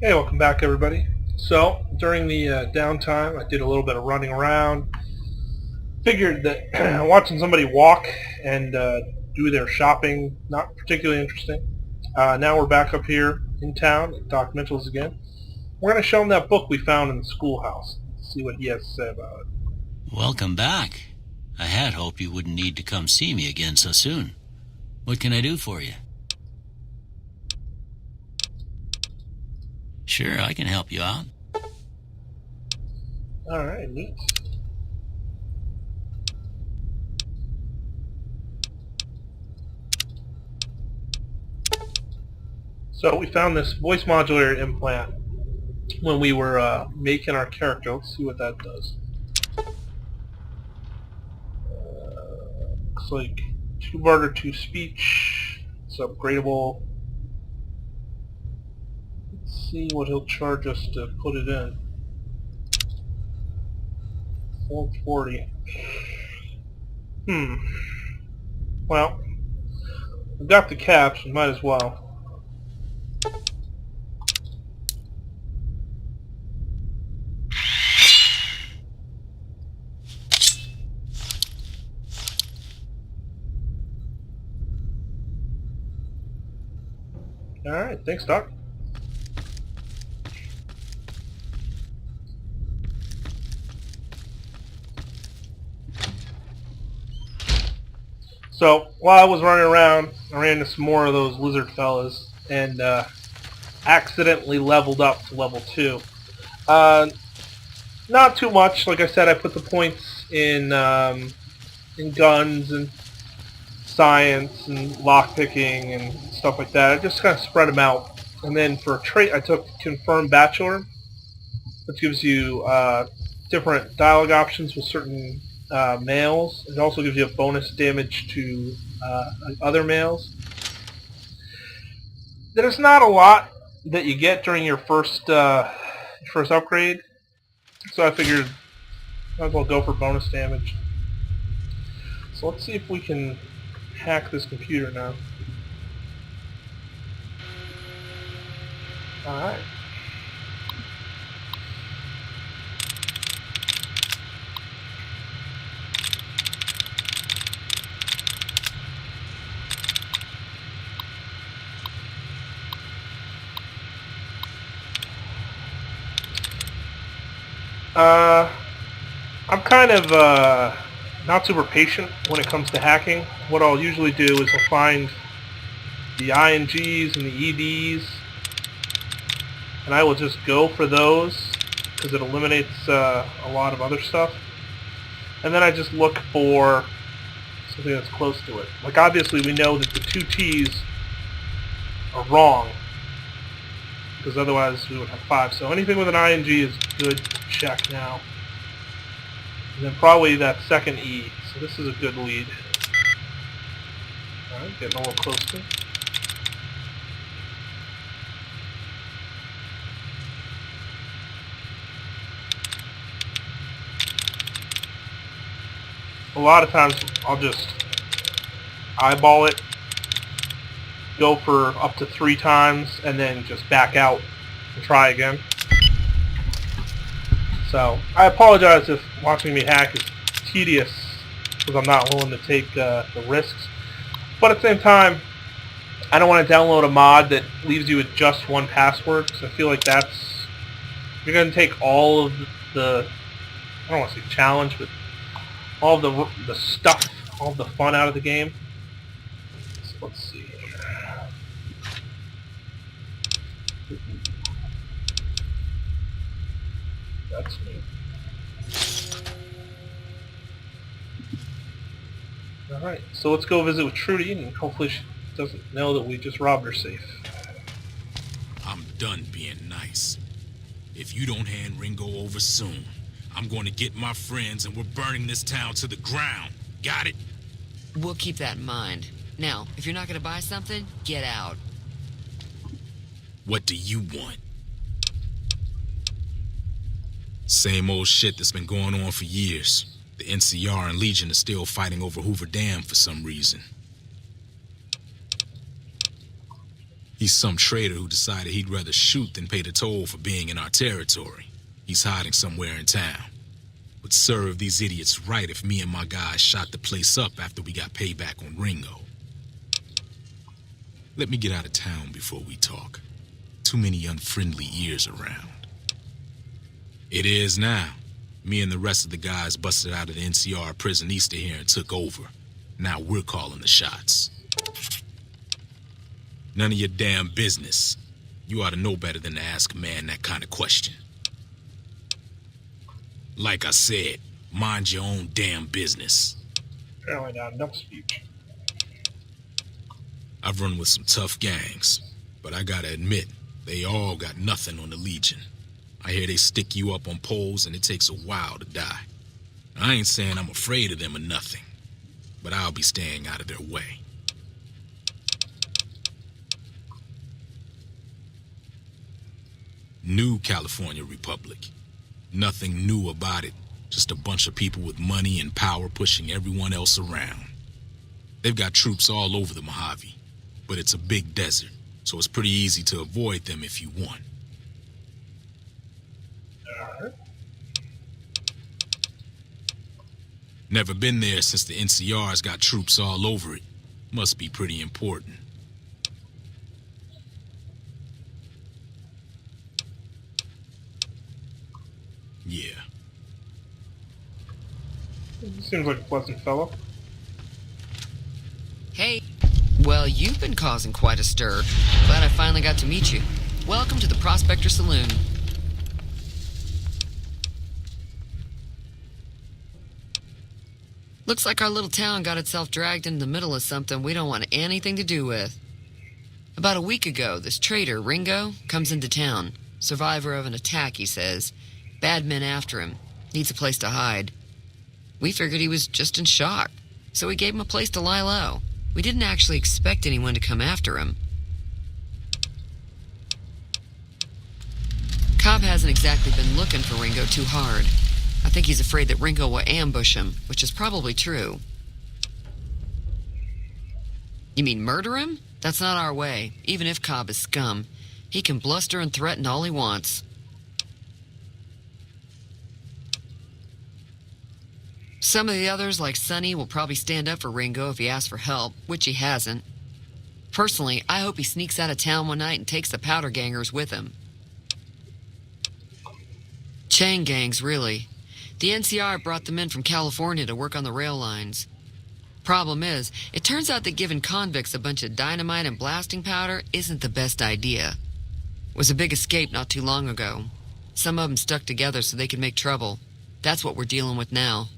Hey, welcome back, everybody. So, during the downtime, I did a little bit of running around. Figured that watching somebody walk and do their shopping, not particularly interesting. Now we're back up here in town at Doc Mitchell's again. We're going to show him that book we found in the schoolhouse. See what he has to say about it. Welcome back. I had hoped you wouldn't need to come see me again so soon. What can I do for you? Sure, I can help you out. All right, neat. So we found this voice modulator implant when we were making our character. Let's see what that does. Looks like 2 barter, 2 speech. It's upgradable. Let's see what he'll charge us to put it in. 440. Well, we've got the caps, we might as well. Alright, thanks, Doc. So, while I was running around, I ran into some more of those lizard fellas, and accidentally leveled up to level 2. Not too much. Like I said, I put the points in guns and science and lockpicking and stuff like that. I just kind of spread them out. And then for a trait, I took Confirmed Bachelor, which gives you different dialogue options with certain males. It also gives you a bonus damage to other males. There's not a lot that you get during your first upgrade, so I figured might as well go for bonus damage. So let's see if we can hack this computer now. Alright. I'm kind of not super patient when it comes to hacking. What I'll usually do is I'll find the INGs and the EDs, and I will just go for those because it eliminates a lot of other stuff. And then I just look for something that's close to it. Like, obviously we know that the 2 T's are wrong, because otherwise we would have 5. So anything with an ING is good to check now. And then probably that second E. So this is a good lead. Alright, getting a little closer. A lot of times I'll just eyeball it, go for up to 3 times, and then just back out and try again. So I apologize if watching me hack is tedious, because I'm not willing to take the risks. But at the same time, I don't want to download a mod that leaves you with just 1 password, because I feel like that's... You're going to take all of the... I don't want to say challenge, but all of the stuff, all of the fun out of the game. So let's see. That's me. Alright, so let's go visit with Trudy, and hopefully she doesn't know that we just robbed her safe. I'm done being nice. If you don't hand Ringo over soon, I'm going to get my friends and we're burning this town to the ground. Got it? We'll keep that in mind. Now, if you're not going to buy something, get out. What do you want? Same old shit that's been going on for years. The NCR and Legion are still fighting over Hoover Dam for some reason. He's some trader who decided he'd rather shoot than pay the toll for being in our territory. He's hiding somewhere in town. Would serve these idiots right if me and my guys shot the place up after we got payback on Ringo. Let me get out of town before we talk. Too many unfriendly ears around. It is now. Me and the rest of the guys busted out of the NCR prison east of here and took over. Now we're calling the shots. None of your damn business. You ought to know better than to ask a man that kind of question. Like I said, mind your own damn business. Apparently not enough speech. I've run with some tough gangs, but I gotta admit, they all got nothing on the Legion. I hear they stick you up on poles and it takes a while to die. I ain't saying I'm afraid of them or nothing, but I'll be staying out of their way. New California Republic. Nothing new about it, just a bunch of people with money and power pushing everyone else around. They've got troops all over the Mojave, but it's a big desert, so it's pretty easy to avoid them if you want. Alright. Never been there since the NCR's got troops all over it. Must be pretty important. Yeah. Seems like a pleasant fellow. Hey. Well, you've been causing quite a stir. Glad I finally got to meet you. Welcome to the Prospector Saloon. Looks like our little town got itself dragged into the middle of something we don't want anything to do with. About a week ago, this trader, Ringo, comes into town. Survivor of an attack, he says. Bad men after him. Needs a place to hide. We figured he was just in shock, so we gave him a place to lie low. We didn't actually expect anyone to come after him. Cobb hasn't exactly been looking for Ringo too hard. I think he's afraid that Ringo will ambush him, which is probably true. You mean murder him? That's not our way, even if Cobb is scum. He can bluster and threaten all he wants. Some of the others, like Sonny, will probably stand up for Ringo if he asks for help, which he hasn't. Personally, I hope he sneaks out of town one night and takes the powder gangers with him. Chain gangs, really. The NCR brought them in from California to work on the rail lines. Problem is, it turns out that giving convicts a bunch of dynamite and blasting powder isn't the best idea. It was a big escape not too long ago. Some of them stuck together so they could make trouble. That's what we're dealing with now.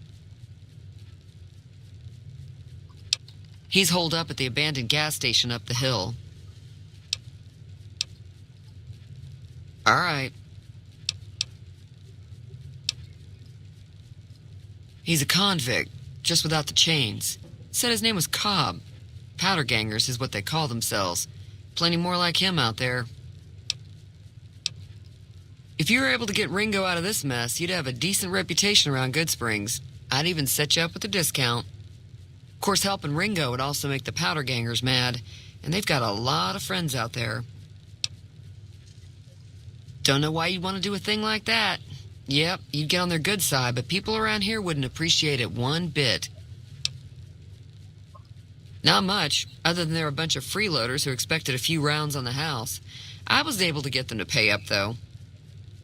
He's holed up at the abandoned gas station up the hill. All right. He's a convict, just without the chains. Said his name was Cobb. Powder gangers is what they call themselves. Plenty more like him out there. If you were able to get Ringo out of this mess, you'd have a decent reputation around Good Springs. I'd even set you up with a discount. Of course, helping Ringo would also make the powder gangers mad, and they've got a lot of friends out there. Don't know why you'd want to do a thing like that. Yep, you'd get on their good side, but people around here wouldn't appreciate it one bit. Not much, other than they're a bunch of freeloaders who expected a few rounds on the house. I was able to get them to pay up, though.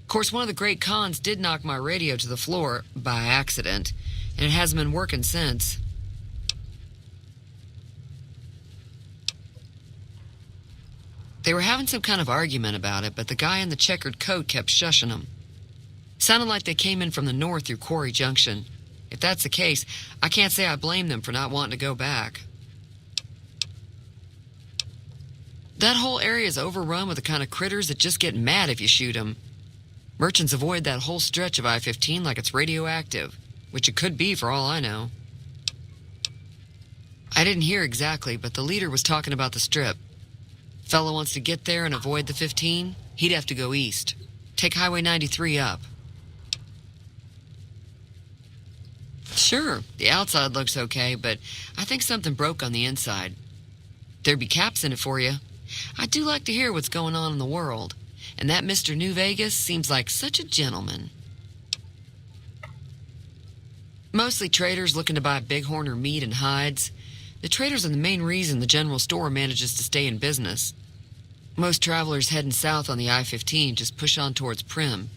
Of course, one of the great cons did knock my radio to the floor, by accident, and it hasn't been working since. They were having some kind of argument about it, but the guy in the checkered coat kept shushing them. Sounded like they came in from the north through Quarry Junction. If that's the case, I can't say I blame them for not wanting to go back. That whole area is overrun with the kind of critters that just get mad if you shoot them. Merchants avoid that whole stretch of I-15 like it's radioactive, which it could be for all I know. I didn't hear exactly, but the leader was talking about the strip. Fellow wants to get there and avoid the 15, he'd have to go east. Take Highway 93 up. Sure, the outside looks okay, but I think something broke on the inside. There'd be caps in it for you. I do like to hear what's going on in the world, and that Mr. New Vegas seems like such a gentleman. Mostly traders looking to buy bighorn or meat and hides. The traders are the main reason the general store manages to stay in business. Most travelers heading south on the I-15 just push on towards Prim,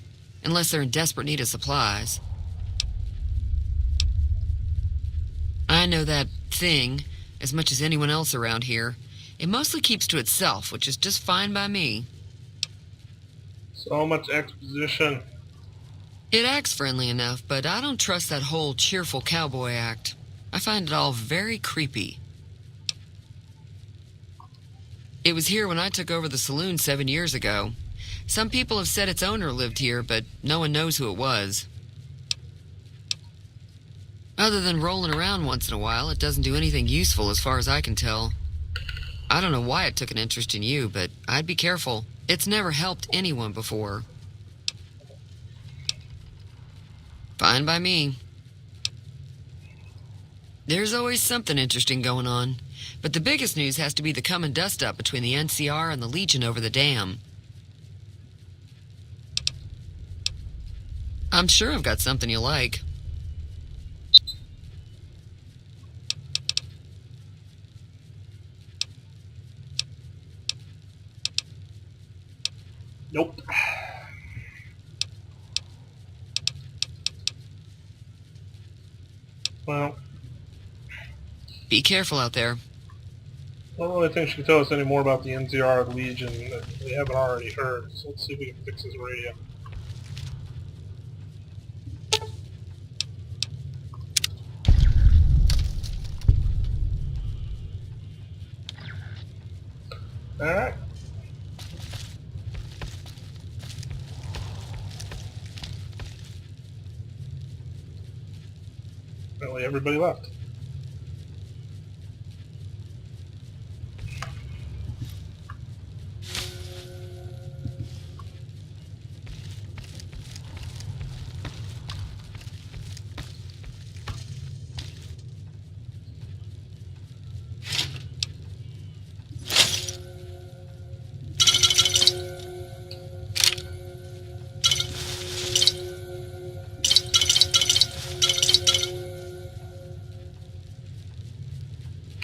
unless they're in desperate need of supplies. I know that thing as much as anyone else around here. It mostly keeps to itself, which is just fine by me. So much exposition. It acts friendly enough, but I don't trust that whole cheerful cowboy act. I find it all very creepy. It was here when I took over the saloon 7 years ago. Some people have said its owner lived here, but no one knows who it was. Other than rolling around once in a while, it doesn't do anything useful as far as I can tell. I don't know why it took an interest in you, but I'd be careful. It's never helped anyone before. Fine by me. There's always something interesting going on, but the biggest news has to be the coming dust-up between the NCR and the Legion over the dam. I'm sure I've got something you like. Nope. Well, Be careful out there. I don't really think she can tell us any more about the NCR or the Legion that we haven't already heard, so let's see if we can fix his radio. Alright. Apparently everybody left.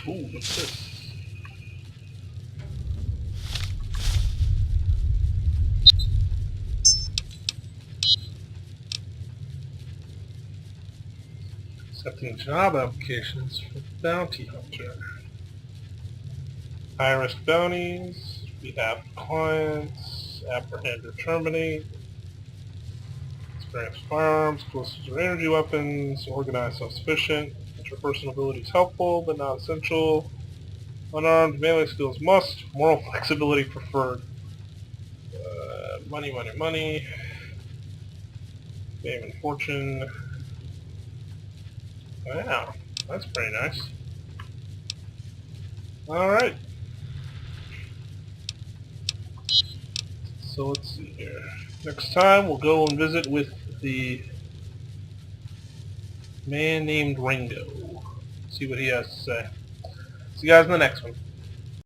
Ooh, what's this? Accepting job applications for bounty hunter. High risk bounties, behalf of clients, apprehend or terminate, experience firearms, explosives or energy weapons, organized self-sufficient, interpersonal abilities helpful but not essential, unarmed melee skills must, moral flexibility preferred. Money, money, money, fame and fortune. Wow, that's pretty nice. Alright. So let's see here. Next time we'll go and visit with the man named Ringo. See what he has to say. See you guys in the next one.